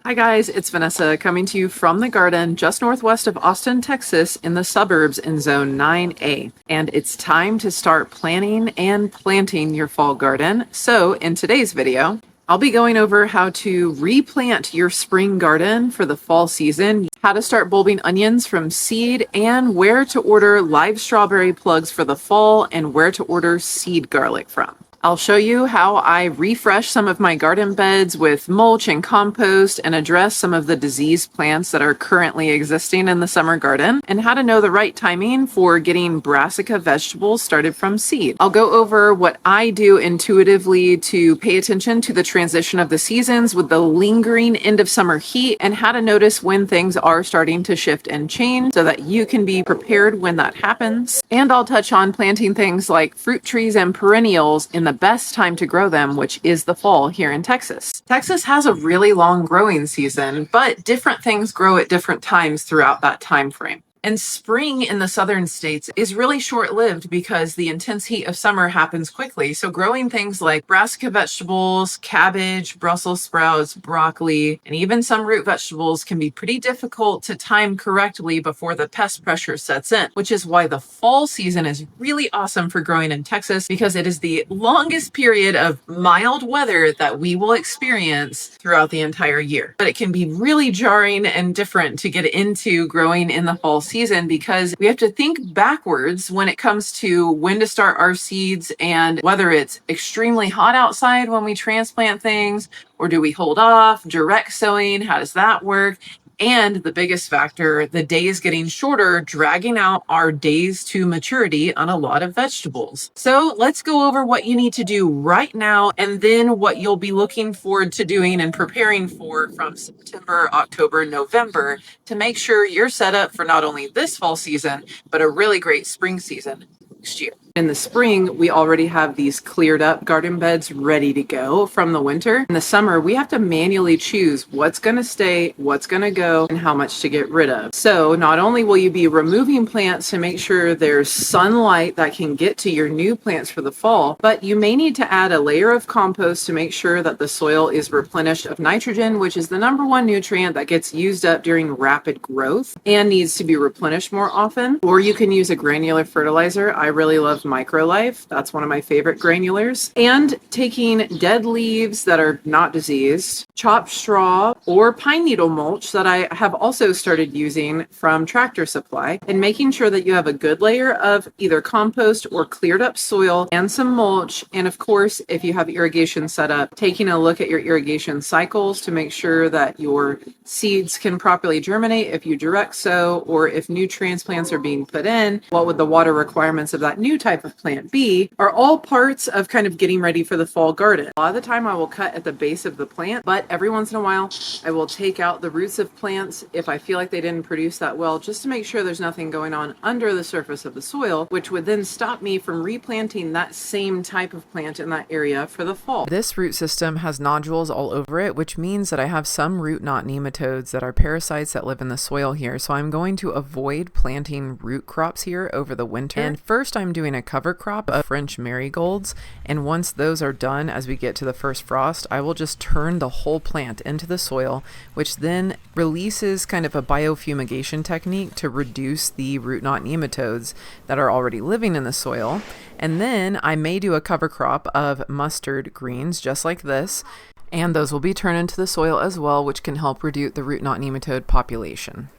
Hi guys, it's Vanessa coming to you from the garden just northwest of Austin, Texas in the suburbs in Zone 9A. And it's time to start planning and planting your fall garden. So in today's video, I'll be going over how to replant your spring garden for the fall season, how to start bulbing onions from seed, and where to order live strawberry plugs for the fall and where to order seed garlic from. I'll show you how I refresh some of my garden beds with mulch and compost and address some of the diseased plants that are currently existing in the summer garden, and how to know the right timing for getting Brassica vegetables started from seed. I'll go over what I do intuitively to pay attention to the transition of the seasons with the lingering end of summer heat, and how to notice when things are starting to shift and change so that you can be prepared when that happens. And I'll touch on planting things like fruit trees and perennials in the best time to grow them, which is the fall here in Texas. Texas has a really long growing season, but different things grow at different times throughout that time frame. And spring in the southern states is really short-lived because the intense heat of summer happens quickly. So growing things like brassica vegetables, cabbage, Brussels sprouts, broccoli, and even some root vegetables can be pretty difficult to time correctly before the pest pressure sets in, which is why the fall season is really awesome for growing in Texas because it is the longest period of mild weather that we will experience throughout the entire year. But it can be really jarring and different to get into growing in the fall season because we have to think backwards when it comes to when to start our seeds and whether it's extremely hot outside when we transplant things, or do we hold off, direct sowing, how does that work? And the biggest factor, the days getting shorter, dragging out our days to maturity on a lot of vegetables. So let's go over what you need to do right now and then what you'll be looking forward to doing and preparing for from September, October, November to make sure you're set up for not only this fall season, but a really great spring season next year. In the spring, we already have these cleared up garden beds ready to go from the winter. In the summer, we have to manually choose what's going to stay, what's going to go, and how much to get rid of. So not only will you be removing plants to make sure there's sunlight that can get to your new plants for the fall, but you may need to add a layer of compost to make sure that the soil is replenished of nitrogen, which is the #1 nutrient that gets used up during rapid growth and needs to be replenished more often. Or you can use a granular fertilizer. I really love Microlife. That's one of my favorite granulars. And taking dead leaves that are not diseased, chopped straw, or pine needle mulch that I have also started using from Tractor Supply, and making sure that you have a good layer of either compost or cleared up soil and some mulch. And of course, if you have irrigation set up, taking a look at your irrigation cycles to make sure that your seeds can properly germinate if you direct sow, or if new transplants are being put in, what would the water requirements of that new type of plant B, are all parts of kind of getting ready for the fall garden. A lot of the time I will cut at the base of the plant, but every once in a while I will take out the roots of plants if I feel like they didn't produce that well, just to make sure there's nothing going on under the surface of the soil, which would then stop me from replanting that same type of plant in that area for the fall. This root system has nodules all over it, which means that I have some root knot nematodes that are parasites that live in the soil here. So I'm going to avoid planting root crops here over the winter. And first I'm doing a cover crop of French marigolds, and once those are done, as we get to the first frost, I will just turn the whole plant into the soil, which then releases kind of a biofumigation technique to reduce the root knot nematodes that are already living in the soil. And then I may do a cover crop of mustard greens just like this, and those will be turned into the soil as well, which can help reduce the root knot nematode population.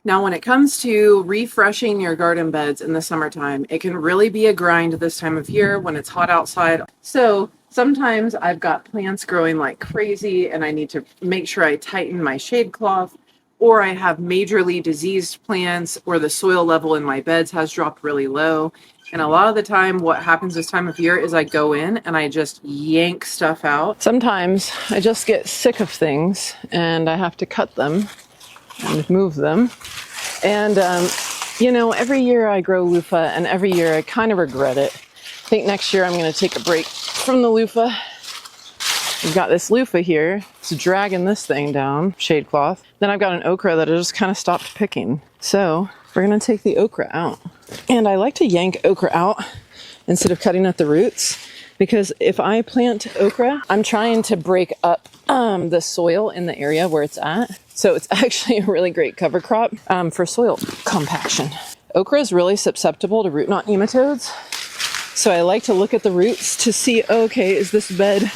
Now, when it comes to refreshing your garden beds in the summertime, it can really be a grind this time of year when it's hot outside. So sometimes I've got plants growing like crazy and I need to make sure I tighten my shade cloth, or I have majorly diseased plants, or the soil level in my beds has dropped really low. And a lot of the time what happens this time of year is I go in and I just yank stuff out. Sometimes I just get sick of things and I have to cut them and move them. And, you know, every year I grow loofah, and every year I kind of regret it. I think next year I'm going to take a break from the loofah. I've got this loofah here. It's dragging this thing down, shade cloth. Then I've got an okra that I just kind of stopped picking. So we're going to take the okra out. And I like to yank okra out instead of cutting at the roots, because if I plant okra, I'm trying to break up the soil in the area where it's at. So it's actually a really great cover crop for soil compaction. Okra is really susceptible to root knot nematodes. So I like to look at the roots to see, okay, is this bed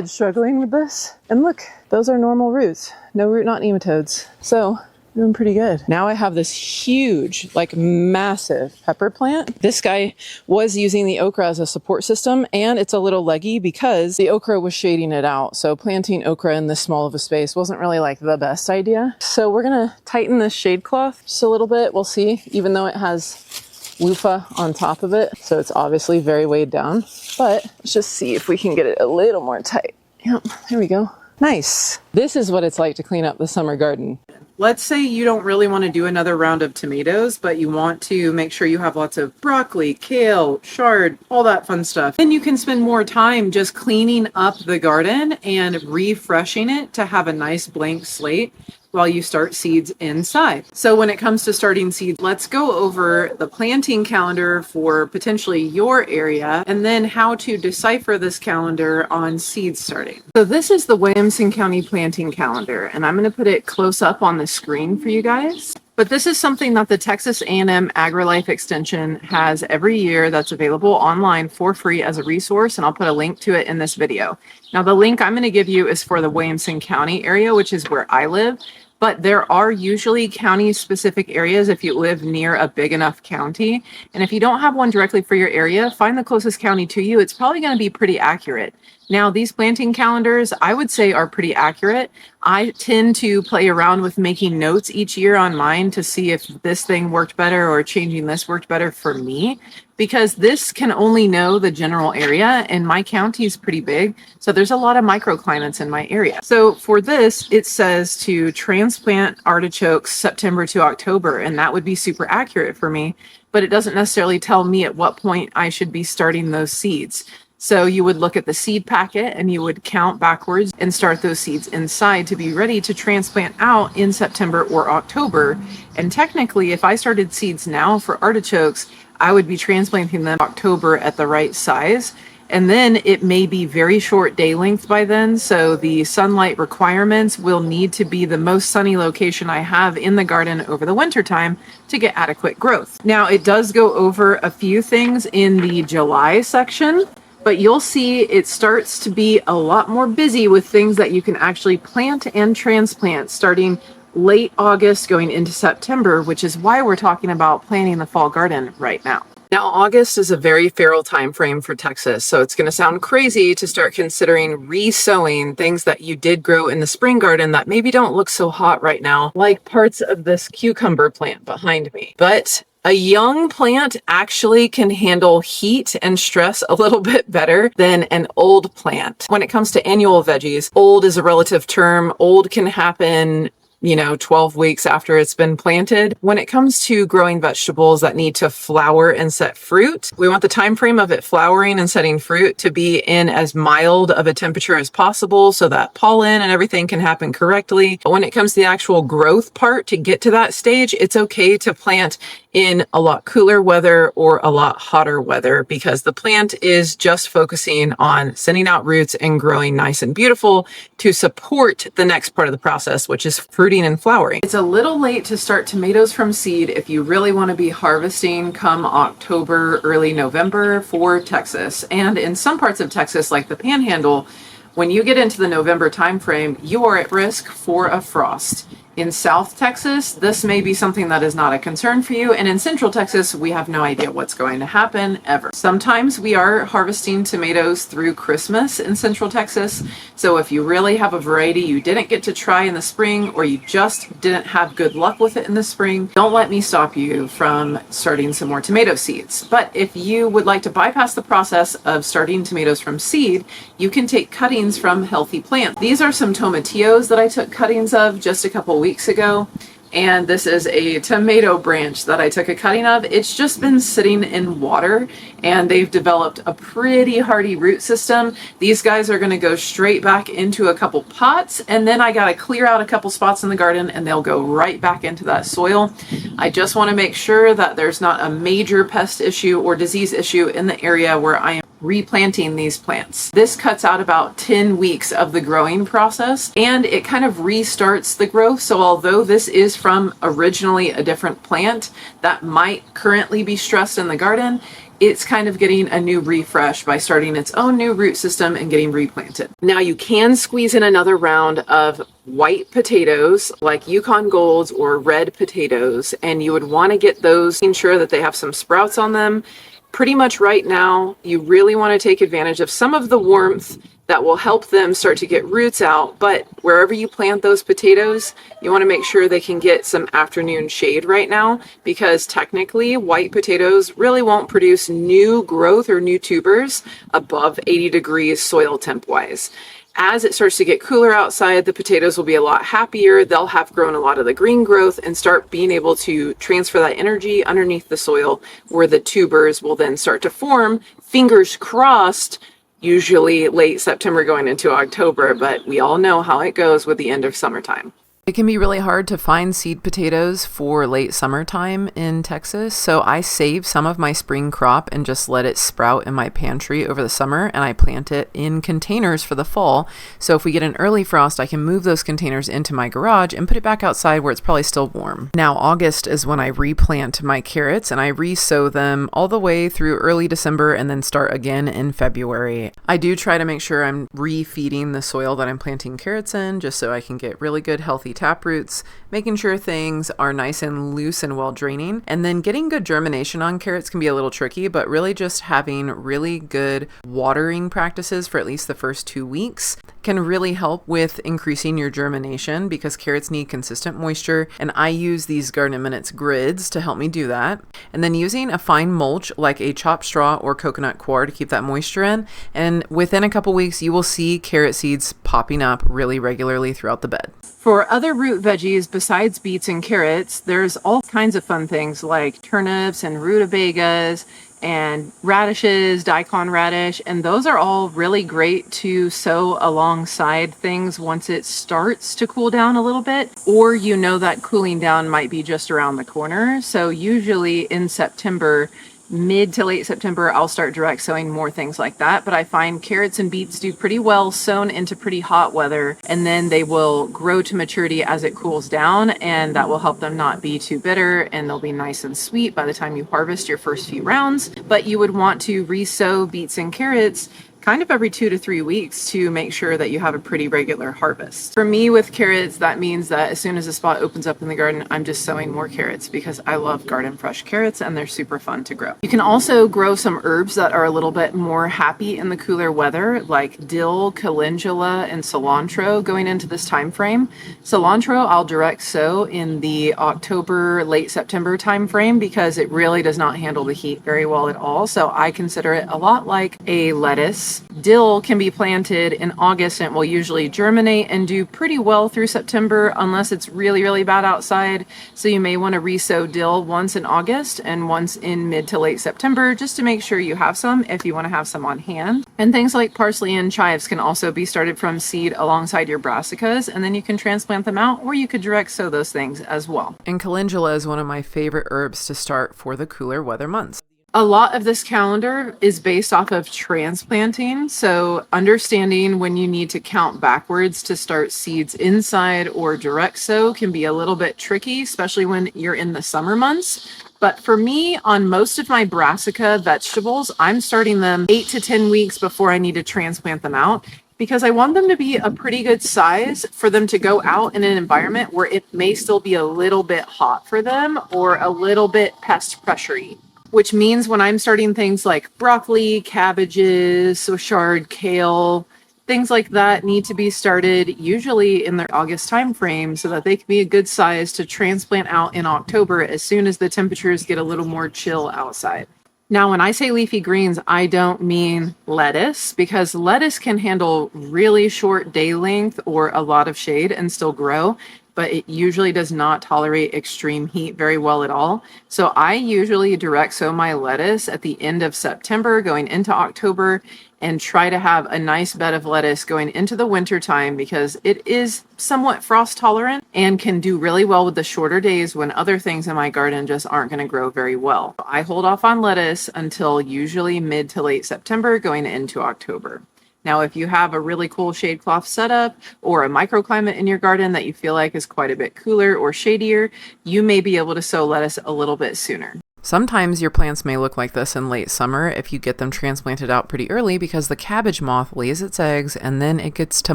struggling with this? And look, those are normal roots. No root knot nematodes. So doing pretty good. Now I have this huge, like massive pepper plant. This guy was using the okra as a support system, and it's a little leggy because the okra was shading it out. So planting okra in this small of a space wasn't really like the best idea. So we're gonna tighten this shade cloth just a little bit. We'll see, even though it has loofah on top of it. So it's obviously very weighed down, but let's just see if we can get it a little more tight. Yep, there we go. Nice. This is what it's like to clean up the summer garden. Let's say you don't really want to do another round of tomatoes, but you want to make sure you have lots of broccoli, kale, chard, all that fun stuff. Then you can spend more time just cleaning up the garden and refreshing it to have a nice blank slate while you start seeds inside. So when it comes to starting seeds, let's go over the planting calendar for potentially your area and then how to decipher this calendar on seed starting. So this is the Williamson County planting calendar, and I'm going to put it close up on the screen for you guys. But this is something that the Texas A&M AgriLife Extension has every year that's available online for free as a resource, and I'll put a link to it in this video. Now, the link I'm going to give you is for the Williamson County area, which is where I live. But there are usually county-specific areas if you live near a big enough county. And if you don't have one directly for your area, find the closest county to you. It's probably going to be pretty accurate. Now, these planting calendars, I would say, are pretty accurate. I tend to play around with making notes each year on mine to see if this thing worked better or changing this worked better for me, because this can only know the general area, and my county is pretty big, so there's a lot of microclimates in my area. So for this, it says to transplant artichokes September to October, and that would be super accurate for me, but it doesn't necessarily tell me at what point I should be starting those seeds. So you would look at the seed packet and you would count backwards and start those seeds inside to be ready to transplant out in September or October. And technically, if I started seeds now for artichokes, I would be transplanting them in October at the right size. And then it may be very short day length by then. So the sunlight requirements will need to be the most sunny location I have in the garden over the winter time to get adequate growth. Now, it does go over a few things in the July section, but you'll see it starts to be a lot more busy with things that you can actually plant and transplant starting late August going into September, which is why we're talking about planting the fall garden right now. Now, August is a very feral time frame for Texas, so it's going to sound crazy to start considering re-sowing things that you did grow in the spring garden that maybe don't look so hot right now, like parts of this cucumber plant behind me. But a young plant actually can handle heat and stress a little bit better than an old plant. When it comes to annual veggies, old is a relative term. Old can happen 12 weeks after it's been planted. When it comes to growing vegetables that need to flower and set fruit, we want the time frame of it flowering and setting fruit to be in as mild of a temperature as possible so that pollen and everything can happen correctly. But when it comes to the actual growth part, to get to that stage, it's okay to plant in a lot cooler weather or a lot hotter weather, because the plant is just focusing on sending out roots and growing nice and beautiful to support the next part of the process, which is fruiting and flowering. It's a little late to start tomatoes from seed if you really want to be harvesting come October, early November for Texas. And in some parts of Texas, like the Panhandle, when you get into the November timeframe, you are at risk for a frost. In South Texas, this may be something that is not a concern for you. And in Central Texas, we have no idea what's going to happen ever. Sometimes we are harvesting tomatoes through Christmas in Central Texas. So if you really have a variety you didn't get to try in the spring, or you just didn't have good luck with it in the spring, don't let me stop you from starting some more tomato seeds. But if you would like to bypass the process of starting tomatoes from seed, you can take cuttings from healthy plants. These are some tomatillos that I took cuttings of just a couple weeks ago, and this is a tomato branch that I took a cutting of. It's just been sitting in water and they've developed a pretty hardy root system. These guys are going to go straight back into a couple pots, and then I got to clear out a couple spots in the garden and they'll go right back into that soil. I just want to make sure that there's not a major pest issue or disease issue in the area where I am replanting these plants. This cuts out about 10 weeks of the growing process, and it kind of restarts the growth. So although this is from originally a different plant that might currently be stressed in the garden, it's kind of getting a new refresh by starting its own new root system and getting replanted. Now you can squeeze in another round of white potatoes like Yukon Golds or red potatoes, and you would want to get those, ensure that they have some sprouts on them. Pretty much right now, you really want to take advantage of some of the warmth that will help them start to get roots out. But wherever you plant those potatoes, you want to make sure they can get some afternoon shade right now, because technically white potatoes really won't produce new growth or new tubers above 80 degrees soil temp wise. As it starts to get cooler outside, the potatoes will be a lot happier. They'll have grown a lot of the green growth and start being able to transfer that energy underneath the soil, where the tubers will then start to form. Fingers crossed, usually late September going into October, but we all know how it goes with the end of summertime. It can be really hard to find seed potatoes for late summertime in Texas, so I save some of my spring crop and just let it sprout in my pantry over the summer, and I plant it in containers for the fall. So if we get an early frost, I can move those containers into my garage and put it back outside where it's probably still warm. Now August is when I replant my carrots, and I re-sow them all the way through early December and then start again in February. I do try to make sure I'm re-feeding the soil that I'm planting carrots in, just so I can get really good healthy tap roots, making sure things are nice and loose and well draining. And then getting good germination on carrots can be a little tricky, but really just having really good watering practices for at least the first 2 weeks can really help with increasing your germination, because carrots need consistent moisture, and I use these Garden in Minutes grids to help me do that. And then using a fine mulch like a chopped straw or coconut coir to keep that moisture in, and within a couple weeks you will see carrot seeds popping up really regularly throughout the bed. For other root veggies besides beets and carrots, there's all kinds of fun things like turnips and rutabagas and radishes, daikon radish, and those are all really great to sow alongside things once it starts to cool down a little bit, or you know that cooling down might be just around the corner. So usually in September, mid to late September, I'll start direct sowing more things like that. But I find carrots and beets do pretty well sown into pretty hot weather, and then they will grow to maturity as it cools down, and that will help them not be too bitter, and they'll be nice and sweet by the time you harvest your first few rounds. But you would want to re-sow beets and carrots kind of every 2 to 3 weeks to make sure that you have a pretty regular harvest. For me with carrots, that means that as soon as a spot opens up in the garden, I'm just sowing more carrots, because I love garden fresh carrots and they're super fun to grow. You can also grow some herbs that are a little bit more happy in the cooler weather, like dill, calendula, and cilantro going into this time frame. Cilantro I'll direct sow in the October, late September time frame, because it really does not handle the heat very well at all. So I consider it a lot like a lettuce. Dill can be planted in August and it will usually germinate and do pretty well through September unless it's really, really bad outside. So you may want to re-sow dill once in August and once in mid to late September, just to make sure you have some if you want to have some on hand. And things like parsley and chives can also be started from seed alongside your brassicas, and then you can transplant them out, or you could direct sow those things as well. And calendula is one of my favorite herbs to start for the cooler weather months. A lot of this calendar is based off of transplanting, so understanding when you need to count backwards to start seeds inside or direct sow can be a little bit tricky, especially when you're in the summer months. But for me, on most of my brassica vegetables, I'm starting them 8 to 10 weeks before I need to transplant them out, because I want them to be a pretty good size for them to go out in an environment where it may still be a little bit hot for them or a little bit pest pressure-y. Which means when I'm starting things like broccoli, cabbages, sauchard, kale, things like that need to be started usually in the August time frame so that they can be a good size to transplant out in October as soon as the temperatures get a little more chill outside. Now, when I say leafy greens, I don't mean lettuce, because lettuce can handle really short day length or a lot of shade and still grow, but it usually does not tolerate extreme heat very well at all. So I usually direct sow my lettuce at the end of September going into October, and try to have a nice bed of lettuce going into the winter time because it is somewhat frost tolerant and can do really well with the shorter days when other things in my garden just aren't going to grow very well. I hold off on lettuce until usually mid to late September going into October. Now, if you have a really cool shade cloth setup or a microclimate in your garden that you feel like is quite a bit cooler or shadier, you may be able to sow lettuce a little bit sooner. Sometimes your plants may look like this in late summer if you get them transplanted out pretty early because the cabbage moth lays its eggs and then it gets to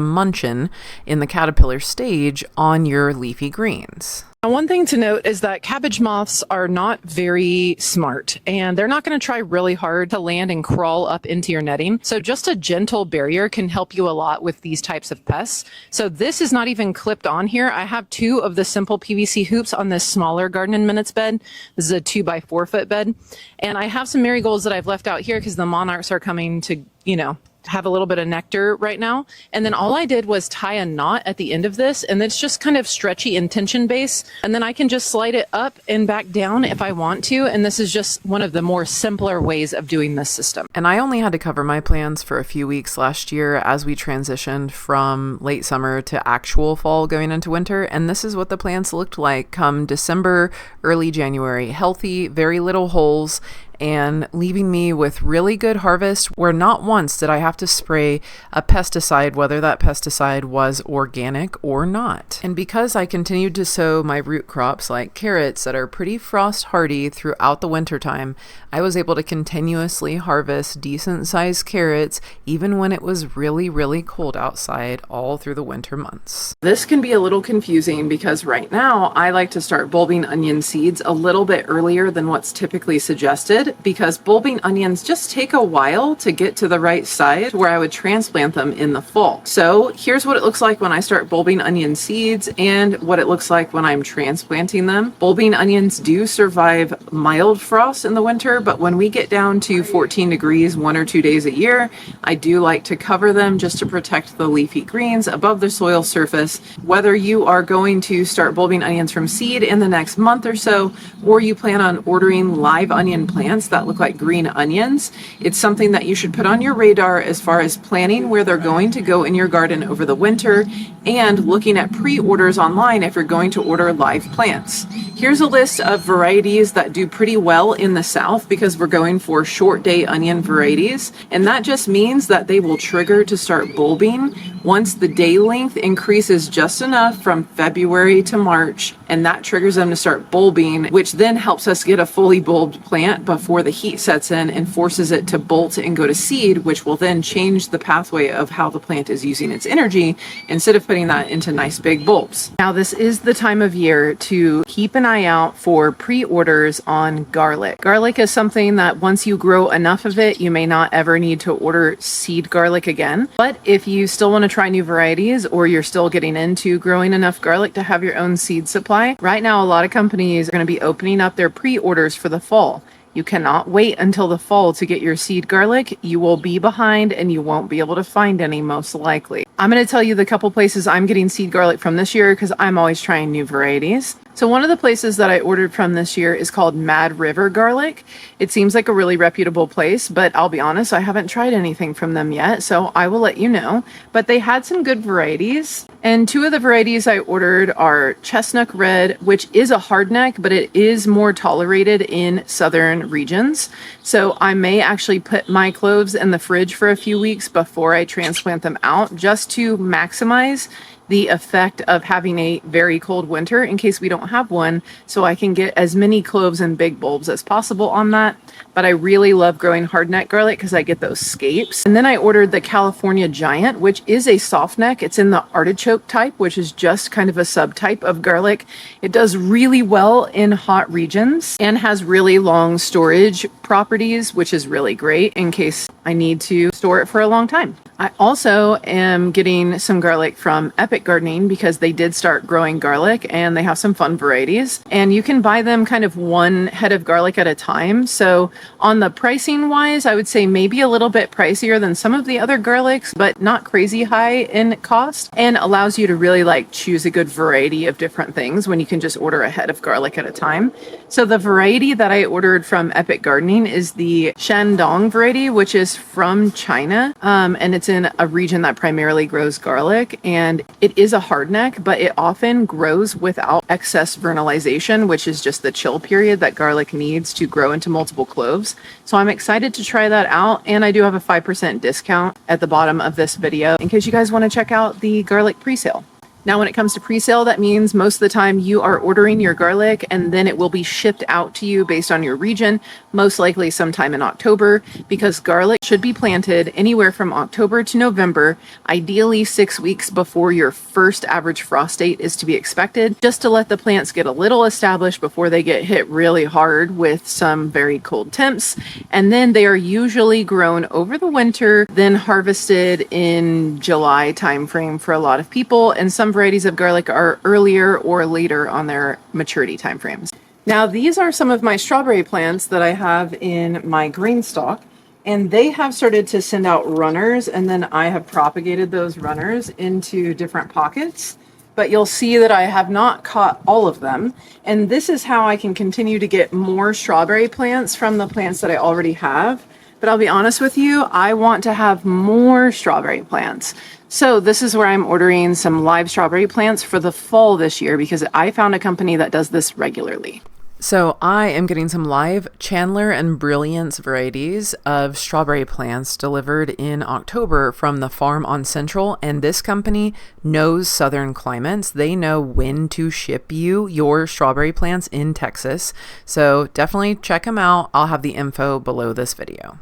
munchin' in the caterpillar stage on your leafy greens. Now, one thing to note is that cabbage moths are not very smart and they're not going to try really hard to land and crawl up into your netting. So just a gentle barrier can help you a lot with these types of pests. So this is not even clipped on here. I have 2 of the simple PVC hoops on this smaller Garden in Minutes bed. This is a 2x4 foot bed. And I have some marigolds that I've left out here because the monarchs are coming to, have a little bit of nectar right now. And then all I did was tie a knot at the end of this, and it's just kind of stretchy and tension base. And then I can just slide it up and back down if I want to. And this is just one of the more simpler ways of doing this system. And I only had to cover my plants for a few weeks last year as we transitioned from late summer to actual fall going into winter. And this is what the plants looked like come December, early January. Healthy, very little holes, and leaving me with really good harvest where not once did I have to spray a pesticide, whether that pesticide was organic or not. And because I continued to sow my root crops like carrots that are pretty frost hardy throughout the winter time, I was able to continuously harvest decent sized carrots even when it was really, really cold outside all through the winter months. This can be a little confusing because right now I like to start bulbing onion seeds a little bit earlier than what's typically suggested, because bulbing onions just take a while to get to the right size where I would transplant them in the fall. So here's what it looks like when I start bulbing onion seeds and what it looks like when I'm transplanting them. Bulbing onions do survive mild frost in the winter, but when we get down to 14 degrees 1 or 2 days a year, I do like to cover them just to protect the leafy greens above the soil surface. Whether you are going to start bulbing onions from seed in the next month or so, or you plan on ordering live onion plants that look like green onions, it's something that you should put on your radar as far as planning where they're going to go in your garden over the winter and looking at pre-orders online if you're going to order live plants. Here's a list of varieties that do pretty well in the South because we're going for short day onion varieties, and that just means that they will trigger to start bulbing once the day length increases just enough from February to March, and that triggers them to start bulbing, which then helps us get a fully bulbed plant before the heat sets in and forces it to bolt and go to seed, which will then change the pathway of how the plant is using its energy instead of putting that into nice big bulbs. Now, this is the time of year to keep an eye out for pre-orders on garlic. Garlic is something that once you grow enough of it, you may not ever need to order seed garlic again. But if you still want to try new varieties or you're still getting into growing enough garlic to have your own seed supply, right now a lot of companies are going to be opening up their pre-orders for the fall. You cannot wait until the fall to get your seed garlic. You will be behind and you won't be able to find any most likely. I'm going to tell you the couple places I'm getting seed garlic from this year because I'm always trying new varieties. So one of the places that I ordered from this year is called Mad River Garlic. It seems like a really reputable place, but I'll be honest, I haven't tried anything from them yet, so I will let you know. But they had some good varieties, and 2 of the varieties I ordered are Chestnut Red, which is a hardneck, but it is more tolerated in southern regions. So I may actually put my cloves in the fridge for a few weeks before I transplant them out, just to maximize the effect of having a very cold winter in case we don't have one, so I can get as many cloves and big bulbs as possible on that. But I really love growing hardneck garlic because I get those scapes. And then I ordered the California Giant, which is a softneck. It's in the artichoke type, which is just kind of a subtype of garlic. It does really well in hot regions and has really long storage properties, which is really great in case I need to store it for a long time. I also am getting some garlic from Epic Epic Gardening because they did start growing garlic and they have some fun varieties. And you can buy them kind of one head of garlic at a time. So on the pricing wise, I would say maybe a little bit pricier than some of the other garlics, but not crazy high in cost, and allows you to really like choose a good variety of different things when you can just order a head of garlic at a time. So the variety that I ordered from Epic Gardening is the Shandong variety, which is from China, and it's in a region that primarily grows garlic, and it is a hardneck, but it often grows without excess vernalization, which is just the chill period that garlic needs to grow into multiple cloves. So I'm excited to try that out, and I do have a 5% discount at the bottom of this video in case you guys want to check out the garlic pre-sale. Now, when it comes to pre-sale, that means most of the time you are ordering your garlic and then it will be shipped out to you based on your region, most likely sometime in October, because garlic should be planted anywhere from October to November, ideally 6 weeks before your first average frost date is to be expected, just to let the plants get a little established before they get hit really hard with some very cold temps. And then they are usually grown over the winter, then harvested in July timeframe for a lot of people, and some varieties of garlic are earlier or later on their maturity timeframes. Now, these are some of my strawberry plants that I have in my green stalk, and they have started to send out runners, and then I have propagated those runners into different pockets. But you'll see that I have not caught all of them. And this is how I can continue to get more strawberry plants from the plants that I already have. But I'll be honest with you, I want to have more strawberry plants. So this is where I'm ordering some live strawberry plants for the fall this year because I found a company that does this regularly. So I am getting some live Chandler and Brilliance varieties of strawberry plants delivered in October from the farm on Central, and this company knows southern climates. They know when to ship you your strawberry plants in Texas. So definitely check them out. I'll have the info below this video.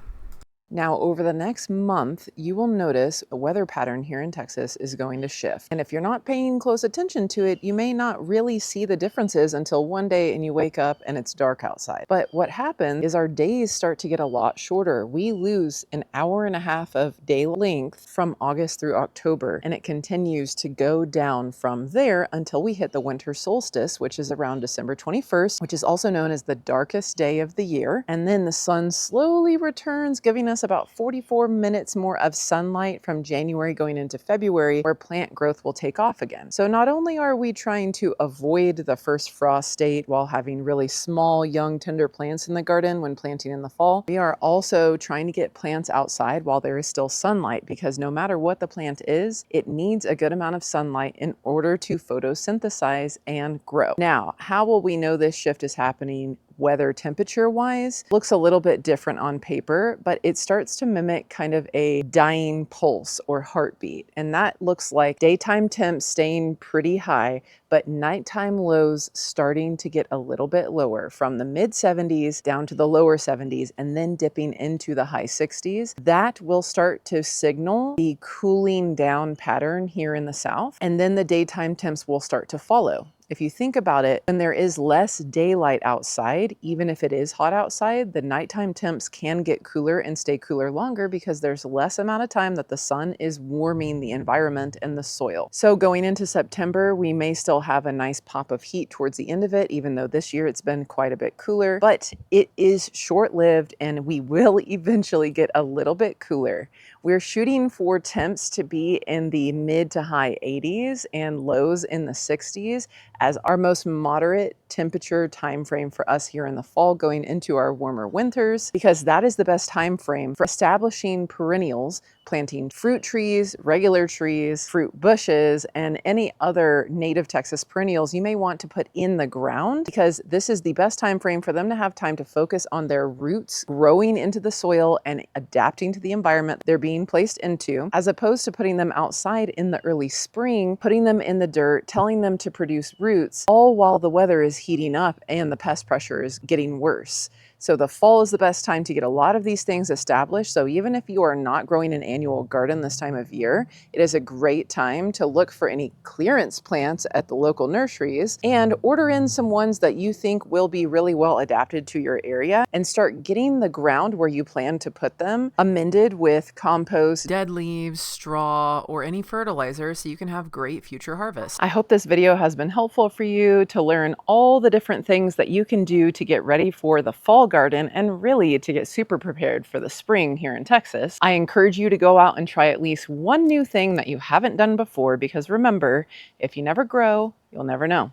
Now, over the next month, you will notice a weather pattern here in Texas is going to shift. And if you're not paying close attention to it, you may not really see the differences until one day and you wake up and it's dark outside. But what happens is our days start to get a lot shorter. We lose an hour and a half of day length from August through October, and it continues to go down from there until we hit the winter solstice, which is around December 21st, which is also known as the darkest day of the year. And then the sun slowly returns, giving us about 44 minutes more of sunlight from January going into February, where plant growth will take off again. So not only are we trying to avoid the first frost date while having really small, young, tender plants in the garden when planting in the fall, we are also trying to get plants outside while there is still sunlight, because no matter what the plant is, it needs a good amount of sunlight in order to photosynthesize and grow. Now, how will we know this shift is happening weather temperature wise? Looks a little bit different on paper, but it starts to mimic kind of a dying pulse or heartbeat. And that looks like daytime temps staying pretty high, but nighttime lows starting to get a little bit lower from the mid 70s down to the lower 70s and then dipping into the high 60s. That will start to signal the cooling down pattern here in the south. And then the daytime temps will start to follow. If you think about it, when there is less daylight outside, even if it is hot outside, the nighttime temps can get cooler and stay cooler longer because there's less amount of time that the sun is warming the environment and the soil. So going into September, we may still have a nice pop of heat towards the end of it, even though this year it's been quite a bit cooler, but it is short-lived and we will eventually get a little bit cooler. We're shooting for temps to be in the mid to high 80s and lows in the 60s as our most moderate temperature time frame for us here in the fall going into our warmer winters, because that is the best time frame for establishing perennials, planting fruit trees, regular trees, fruit bushes, and any other native Texas perennials you may want to put in the ground, because this is the best time frame for them to have time to focus on their roots growing into the soil and adapting to the environment they're being placed into, as opposed to putting them outside in the early spring, putting them in the dirt, telling them to produce roots, all while the weather is heating up and the pest pressure is getting worse. So the fall is the best time to get a lot of these things established. So even if you are not growing an annual garden this time of year, it is a great time to look for any clearance plants at the local nurseries and order in some ones that you think will be really well adapted to your area and start getting the ground where you plan to put them amended with compost, dead leaves, straw, or any fertilizer so you can have great future harvests. I hope this video has been helpful for you to learn all the different things that you can do to get ready for the fall garden and really to get super prepared for the spring here in Texas. I encourage you to go out and try at least one new thing that you haven't done before, because remember, if you never grow, you'll never know.